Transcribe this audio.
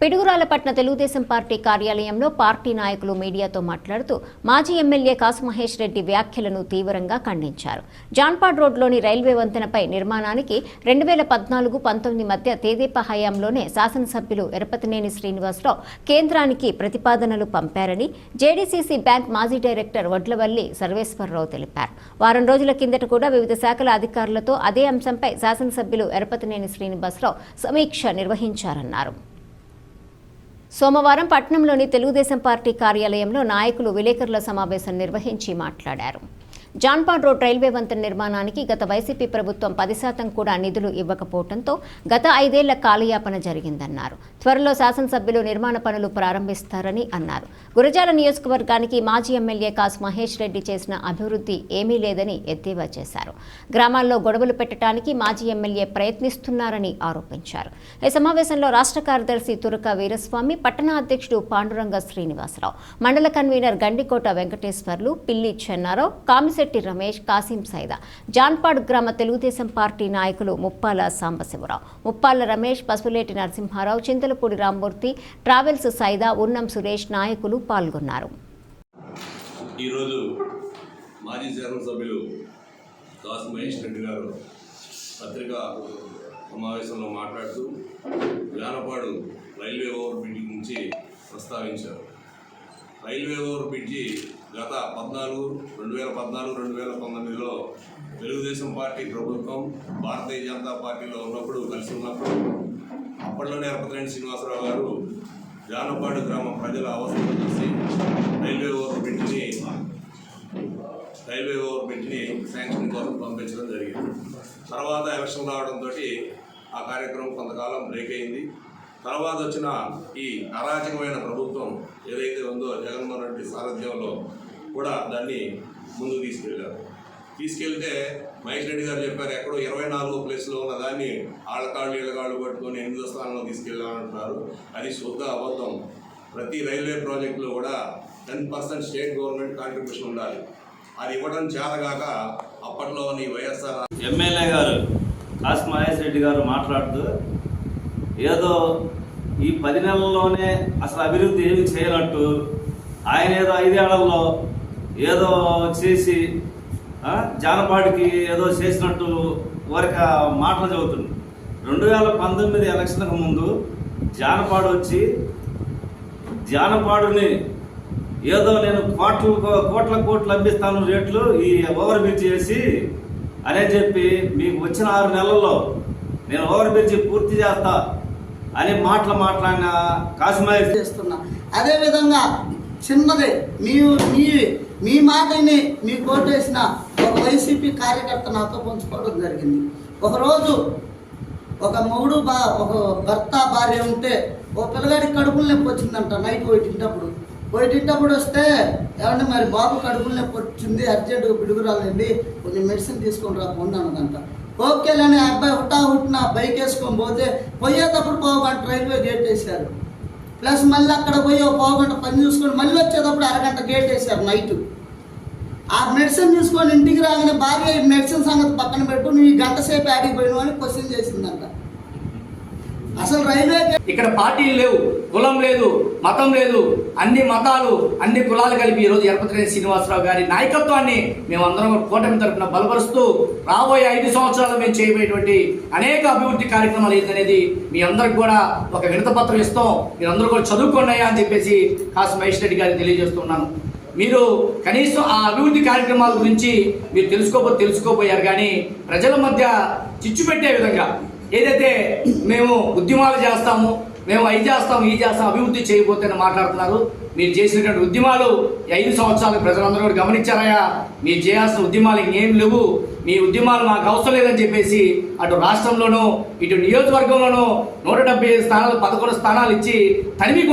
పిడుగురాలపట్న Telugu Desam party కార్యాలయంలో party నాయకులు మీడియాతో మాట్లాడుతూ మాజీ ఎమ్మెల్యే కాసు మహేష్ రెడ్డి వ్యాఖ్యలను తీవ్రంగా ఖండించారు. జాన్పాడ్ రోడ్లోని రైల్వే వంతెనపై నిర్మాణానికి 2014-19 మధ్య తెదేపా హయాంలోనే శాసనసభ్యులు ఎరపతినేని శ్రీనివాసరావు కేంద్రానికి ప్రతిపాదనలు పంపారని జేడీసీసీ బ్యాంక్ మాజీ డైరెక్టర్ వడ్లవల్లి సర్వేశ్వరరావు తెలిపారు. వారం రోజుల కిందట కూడా వివిధ శాఖల అధికారులతో అదే అంశంపై శాసనసభ్యులు ఎరపతినేని శ్రీనివాసరావు సమీక్ష నిర్వహించారన్నారు. సోమవారం పట్టణంలోని తెలుగుదేశం పార్టీ కార్యాలయంలో నాయకులు విలేకరుల సమావేశం నిర్వహించి మాట్లాడారు. జాన్పాడ్ రోడ్ రైల్వే వంతెన నిర్మాణానికి గత వైసీపీ ప్రభుత్వం 10% కూడా నిధులు ఇవ్వకపోవడంతో గత 5 ఏళ్ల కాలయాపన జరిగిందన్నారు. త్వరలో శాసనసభ్యులు నిర్మాణ పనులు ప్రారంభిస్తారని అన్నారు. గురజాల నియోజకవర్గానికి మాజీ ఎమ్మెల్యే కాసు మహేష్ రెడ్డి చేసిన అభివృద్ధి ఏమీ లేదని ఎద్దేవా చేశారు. గ్రామాల్లో గొడవలు పెట్టడానికి మాజీ ఎమ్మెల్యే ప్రయత్నిస్తున్నారని ఆరోపించారు. ఈ సమావేశంలో రాష్ట్ర కార్యదర్శి తురక వీరస్వామి, పట్టణ అధ్యక్షుడు పాండురంగ శ్రీనివాసరావు, మండల కన్వీనర్ గండికోట వెంకటేశ్వర్లు, పిల్లి చెన్నారావు, కామిశెట్టి రమేష్, కాసిం సైదా, జాన్పాడ్ గ్రామ తెలుగుదేశం పార్టీ నాయకులు ముప్పాల సాంబశివరావు, ముప్పాల రమేష్, పసుపులేటి నరసింహారావు, చింతలపూడి రామ్మూర్తి, ట్రావెల్స్ సైదా, ఉన్నం సురేష్ నాయకులు పాల్గొన్నారు. ఈరోజు మాజీ శాసనసభ్యులు కాసు మహేష్ రెడ్డి గారు పత్రికా సమావేశంలో మాట్లాడుతూ జానపాడు రైల్వే ఓవర్ బ్రిడ్జి నుంచి ప్రస్తావించారు. రైల్వే ఓవర్ బ్రిడ్జి గత 2014-2019లో తెలుగుదేశం పార్టీ ప్రభుత్వం భారతీయ జనతా పార్టీలో ఉన్నప్పుడు కలిసి ఉన్నప్పుడు అప్పట్లోనే ఎరపతినేని శ్రీనివాసరావు గారు జానపాడు గ్రామ ప్రజల అవసరం చూసి రైల్వే ఓవర్ బ్రిడ్జిని శాంక్షన్ కోసం పంపించడం జరిగింది. తర్వాత ఎలక్షన్ రావడంతో ఆ కార్యక్రమం కొంతకాలం బ్రేక్ అయింది. తర్వాత వచ్చిన ఈ అరాచకమైన ప్రభుత్వం ఏదైతే ఉందో జగన్మోహన్ రెడ్డి సారథ్యంలో కూడా దాన్ని ముందుకు తీసుకెళ్తే మహేష్ రెడ్డి గారు చెప్పారు, ఎక్కడో 24వ ప్లేస్లో ఉన్న దాన్ని ఆళ్ళకాళ్ళు ఇళ్ళకాళ్ళు పట్టుకొని 8వ స్థానంలో తీసుకెళ్ళాలంటున్నారు. అది శుద్ధ అబద్ధం. ప్రతి రైల్వే ప్రాజెక్టులో కూడా 10% స్టేట్ గవర్నమెంట్ కాంట్రిబ్యూషన్ ఉండాలి. అది ఇవ్వడం చేతగాక అప్పట్లో ఈ వైఎస్ఆర్ ఎమ్మెల్యే గారు కాసు మహేష్ రెడ్డి గారు మాట్లాడుతూ ఏదో ఈ 10 నెలల్లోనే అసలు అభివృద్ధి ఏమి చేయనట్టు ఆయన ఏదో 5 ఏళ్లలో ఏదో చేసి జానపాడికి ఏదో చేసినట్టు వరకు మాటలు చదువుతుంది. 2019 ఎలక్షన్కు ముందు జానపాడు వచ్చి జానపాడుని ఏదో నేను కోట్ల అందిస్తాను రేట్లు ఈ ఓవర్ బ్రిడ్జ్ చేసి అనే చెప్పి మీకు వచ్చిన 6 నెలల్లో నేను ఓవర్ బ్రిడ్జ్ పూర్తి చేస్తా అని మాట్లాడిన కాసు మహేష్ చేస్తున్నా. అదేవిధంగా చిన్నదే మీ మాటని మీ కోటేసిన ఒక వైసీపీ కార్యకర్త నాతో పంచుకోవడం జరిగింది. ఒకరోజు ఒక ఒక భర్త భార్య ఉంటే ఒక పిల్లగాడికి కడుపులు నొప్పి వచ్చిందంట. నైట్ పోయిటింటప్పుడు వస్తే ఏమంటే మరి బాబు కడుపులు నొప్పి వచ్చింది, అర్జెంటుగా పిడుగురాలండి, కొంచెం మెడిసిన్ తీసుకొని రాకుండా అన్నదంట. ఓకేలని అబ్బాయి హుట్టిన బైక్ వేసుకొని పోతే పోయేటప్పుడు పోగంట రైల్వే గేట్ వేసారు. ప్లస్ మళ్ళీ అక్కడ పోయి ఒక పోగంట పని చూసుకొని మళ్ళీ వచ్చేటప్పుడు అరగంట గేట్ వేసారు నైట్. ఆ మెడిసిన్ తీసుకొని ఇంటికి రాగానే భార్య మెడిసిన్ సంగతి పక్కన పెట్టు, నువ్వు ఈ గంట సేపు ఆడికి పోయినావు అని క్వశ్చన్ చేసిందంట. అసలు రైల్వే ఇక్కడ పార్టీలు లేవు, కులం లేదు, మతం లేదు, అన్ని మతాలు అన్ని కులాలు కలిపి ఈరోజు ఎరపతినేని శ్రీనివాసరావు గారి నాయకత్వాన్ని మేమందరం కూటమి తరఫున బలపరుస్తూ రాబోయే 5 సంవత్సరాలు మేము చేయబోయేటువంటి అనేక అభివృద్ధి కార్యక్రమాలు ఏంటనేది మీ అందరికి కూడా ఒక వినతపత్రం ఇస్తాం. మీరందరూ కూడా చదువుకోండి అని చెప్పేసి కాసు మహేష్ రెడ్డి గారికి తెలియజేస్తున్నాను. మీరు కనీసం ఆ అభివృద్ధి కార్యక్రమాల గురించి మీరు తెలుసుకోపోయారు, కానీ ప్రజల మధ్య చిచ్చు పెట్టే విధంగా ఏదైతే మేము ఉద్యమాలు చేస్తాము, మేము ఈ చేస్తాం అభివృద్ధి చేయబోతే మాట్లాడుతున్నారు. మీరు చేసినటువంటి ఉద్యమాలు 5 సంవత్సరాలు ప్రజలందరూ కూడా గమనించారయ్యా. మీరు చేయాల్సిన ఉద్యమాలు ఇంకేం లేవు, మీ ఉద్యమాలు మాకు అవసరం లేదని చెప్పేసి అటు రాష్ట్రంలోనూ ఇటు నియోజకవర్గంలోనూ 175 స్థానాలు 11 స్థానాలు ఇచ్చి తనివి